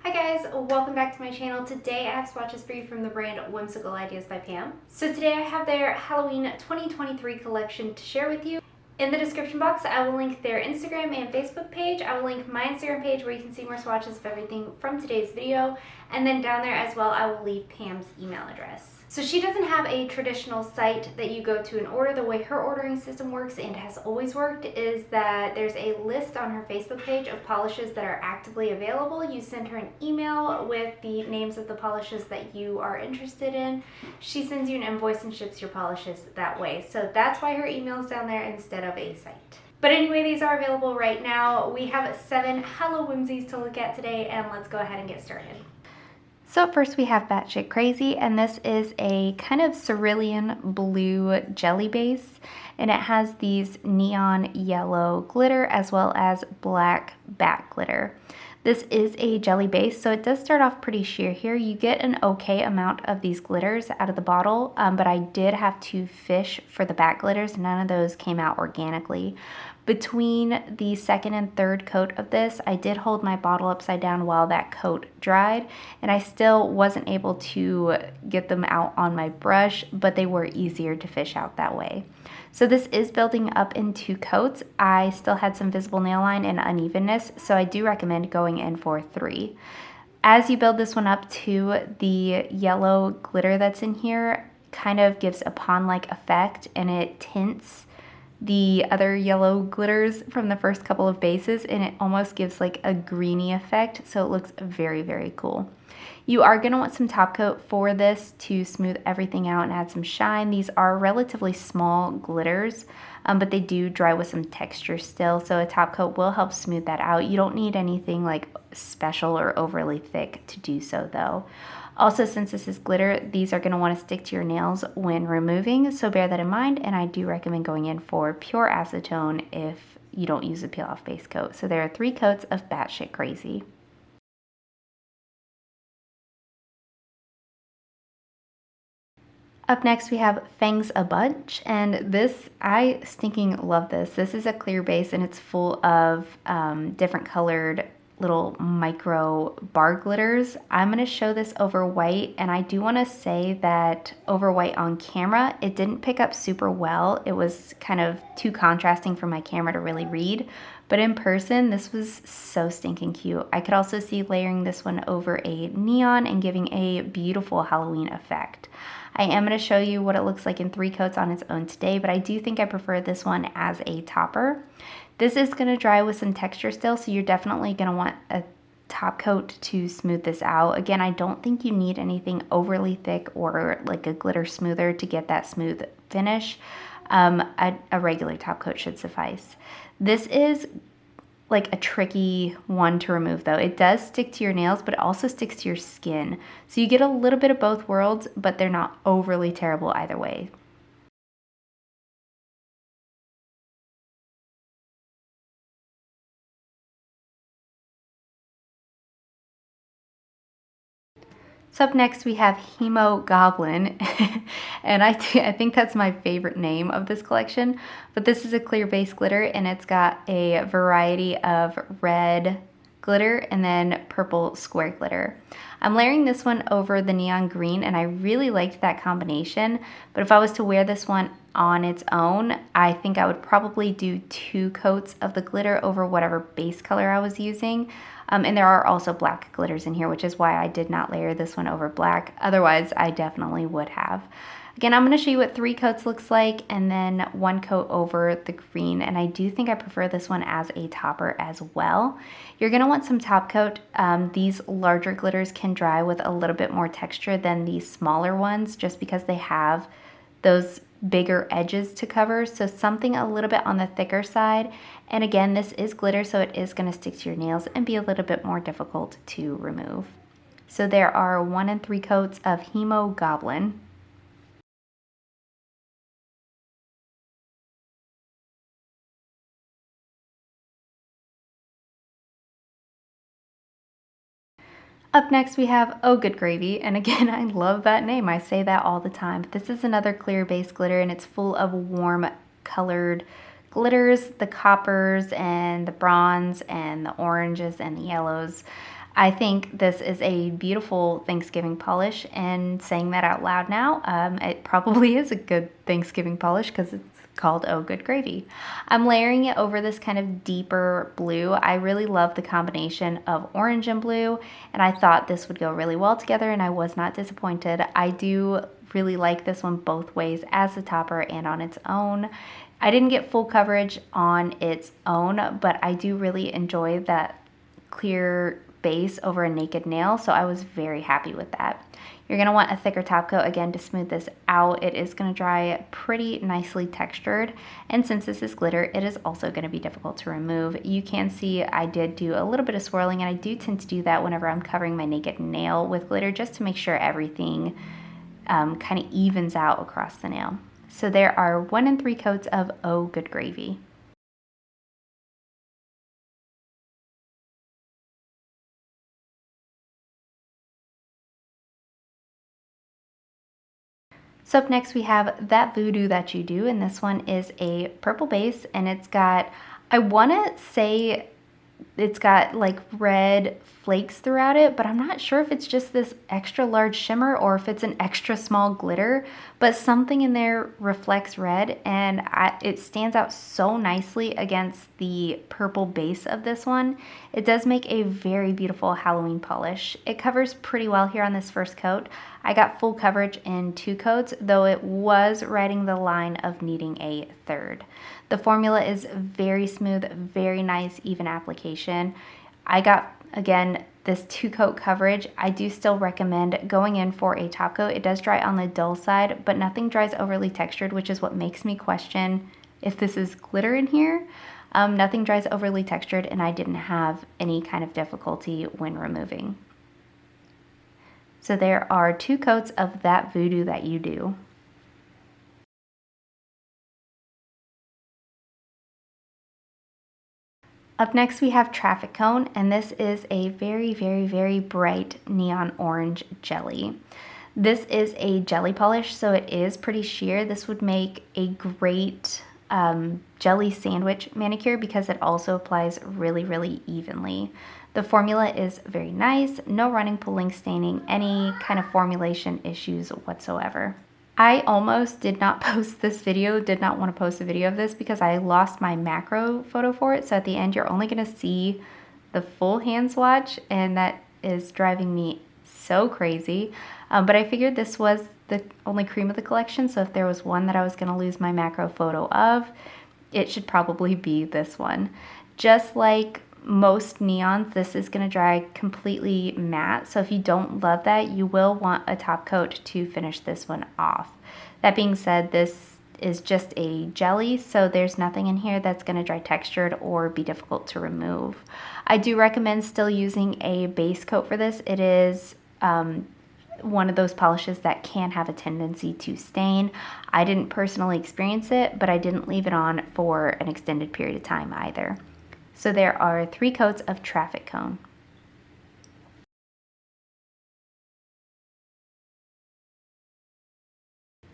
Hi guys, welcome back to my channel. Today I have swatches for you from the brand Whimsical Ideas by Pam. So today I have their Halloween 2023 collection to share with you. In the description box, I will link their Instagram and Facebook page. I will link my Instagram page where you can see more swatches of everything from today's video. And then down there as well, I will leave Pam's email address. So she doesn't have a traditional site that you go to and order. The way her ordering system works and has always worked is that there's a list on her Facebook page of polishes that are actively available. You send her an email with the names of the polishes that you are interested in. She sends you an invoice and ships your polishes that way. So that's why her email is down there instead of a site. But anyway, these are available right now. We have 7 Hallowhimsies to look at today, and let's go ahead and get started. So up first we have Batshit Crazy, and this is a kind of cerulean blue jelly base, and it has these neon yellow glitter as well as black back glitter. This is a jelly base, so it does start off pretty sheer here. You get an okay amount of these glitters out of the bottle, but I did have to fish for the back glitters. None of those came out organically. Between the second and third coat of this, I did hold my bottle upside down while that coat dried, and I still wasn't able to get them out on my brush, but they were easier to fish out that way. So this is building up in 2 coats. I still had some visible nail line and unevenness, so I do recommend going in for 3. As you build this one up to the yellow glitter that's in here, kind of gives a pond-like effect, and it tints the other yellow glitters from the first couple of bases, and it almost gives like a greeny effect, so it looks very, very cool. You are going to want some top coat for this to smooth everything out and add some shine. These are relatively small glitters, but they do dry with some texture still, so a top coat will help smooth that out. You don't need anything like special or overly thick to do so though. Also, since this is glitter, these are going to want to stick to your nails when removing, so bear that in mind, and I do recommend going in for pure acetone if you don't use a peel-off base coat. So there are 3 coats of Batshit Crazy. Up next we have Fangs A Bunch, and this, I stinking love this. This is a clear base and it's full of different colored little micro bar glitters. I'm going to show this over white, and I do want to say that over white on camera, it didn't pick up super well. It was kind of too contrasting for my camera to really read, but in person, this was so stinking cute. I could also see layering this one over a neon and giving a beautiful Halloween effect. I am going to show you what it looks like in 3 coats on its own today, but I do think I prefer this one as a topper. This is going to dry with some texture still, so you're definitely going to want a top coat to smooth this out. Again, I don't think you need anything overly thick or like a glitter smoother to get that smooth finish. A regular top coat should suffice. This is like a tricky one to remove though. It does stick to your nails, but it also sticks to your skin. So you get a little bit of both worlds, but they're not overly terrible either way. So up next we have Hemogoblin, and I think that's my favorite name of this collection, but this is a clear base glitter, and it's got a variety of red glitter and then purple square glitter. I'm layering this one over the neon green, and I really liked that combination, but if I was to wear this one on its own, I think I would probably do 2 coats of the glitter over whatever base color I was using. And there are also black glitters in here, which is why I did not layer this one over black. Otherwise, I definitely would have. Again, I'm going to show you what 3 coats looks like, and then 1 coat over the green, and I do think I prefer this one as a topper as well. You're going to want some top coat. These larger glitters can dry with a little bit more texture than these smaller ones, just because they have those bigger edges to cover, so something a little bit on the thicker side. And again, this is glitter, so it is going to stick to your nails and be a little bit more difficult to remove. So there are 1 and 3 coats of Hemogoblin. Up next we have Oh Good Gravy, and again, I love that name. I say that all the time. This is another clear base glitter, and it's full of warm colored glitters, the coppers and the bronze and the oranges and the yellows. I think this is a beautiful Thanksgiving polish, and saying that out loud now, it probably is a good Thanksgiving polish because it's called Oh Good Gravy. I'm layering it over this kind of deeper blue. I really love the combination of orange and blue, and I thought this would go really well together, and I was not disappointed. I do really like this one both ways, as a topper and on its own. I didn't get full coverage on its own, but I do really enjoy that clear base over a naked nail, so I was very happy with that. You're going to want a thicker top coat again to smooth this out. It is going to dry pretty nicely textured, and since this is glitter, it is also going to be difficult to remove. You can see I did do a little bit of swirling, and I do tend to do that whenever I'm covering my naked nail with glitter, just to make sure everything kind of evens out across the nail. So there are 1 3 coats of Oh Good Gravy. So up next we have That Voodoo That You Do, and this one is a purple base, and it's got, I want to say it's got like red flakes throughout it, but I'm not sure if it's just this extra large shimmer or if it's an extra small glitter, but something in there reflects red, and it stands out so nicely against the purple base of this one. It does make a very beautiful Halloween polish. It covers pretty well here on this first coat. I got full coverage in 2 coats, though it was riding the line of needing a third. The formula is very smooth, very nice, even application. I got, again, this 2 coat coverage. I do still recommend going in for a top coat. It does dry on the dull side, but nothing dries overly textured, which is what makes me question if this is glitter in here. Nothing dries overly textured, and I didn't have any kind of difficulty when removing. So there are 2 coats of That Voodoo That You Do. Up next we have Traffic Cone, and this is a very, very, very bright neon orange jelly. This is a jelly polish, so it is pretty sheer. This would make a great jelly sandwich manicure because it also applies really, really evenly. The formula is very nice, no running, pulling, staining, any kind of formulation issues whatsoever. I almost did not post this video, did not want to post a video of this because I lost my macro photo for it. So at the end, you're only going to see the full hand swatch, and that is driving me so crazy. But I figured this was the only cream of the collection, so if there was one that I was going to lose my macro photo of, it should probably be this one. Just like most neons, this is going to dry completely matte, so if you don't love that, you will want a top coat to finish this one off. That being said, this is just a jelly, so there's nothing in here that's going to dry textured or be difficult to remove. I do recommend still using a base coat for this. It is one of those polishes that can have a tendency to stain. I didn't personally experience it, but I didn't leave it on for an extended period of time either. So there are 3 coats of Traffic Cone.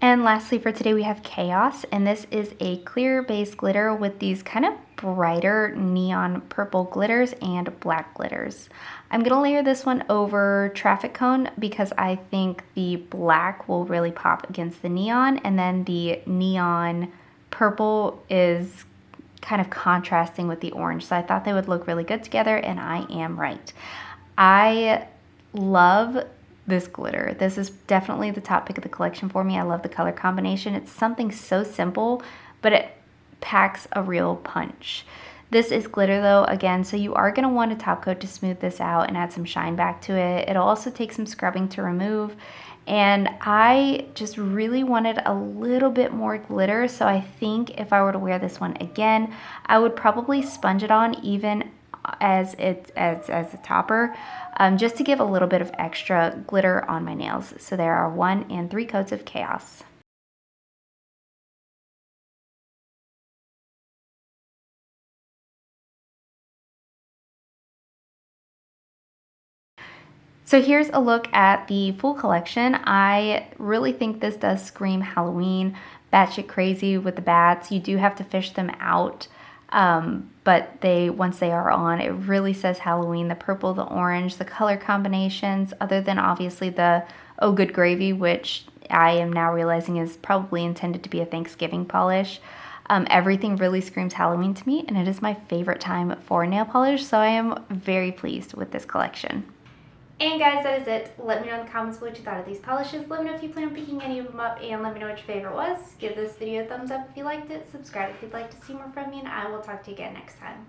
And lastly for today we have Chaos, and this is a clear base glitter with these kind of brighter neon purple glitters and black glitters. I'm going to layer this one over Traffic Cone because I think the black will really pop against the neon, and then the neon purple is kind of contrasting with the orange, so I thought they would look really good together, and I am right. I love this glitter. This is definitely the top pick of the collection for me. I love the color combination. It's something so simple, but it packs a real punch. This is glitter though, again, so you are going to want a top coat to smooth this out and add some shine back to it. It'll also take some scrubbing to remove, and I just really wanted a little bit more glitter, so I think if I were to wear this one again, I would probably sponge it on even as a topper, just to give a little bit of extra glitter on my nails. So there are 1 3 coats of Chaos. So here's a look at the full collection. I really think this does scream Halloween. Batshit Crazy with the bats. You do have to fish them out But once they are on, it really says Halloween. The purple, the orange, the color combinations, other than obviously the Oh Good Gravy, which I am now realizing is probably intended to be a Thanksgiving polish. Everything really screams Halloween to me, and it is my favorite time for nail polish, so I am very pleased with this collection. And guys, that is it. Let me know in the comments what you thought of these polishes. Let me know if you plan on picking any of them up, and let me know what your favorite was. Give this video a thumbs up if you liked it. Subscribe if you'd like to see more from me, and I will talk to you again next time.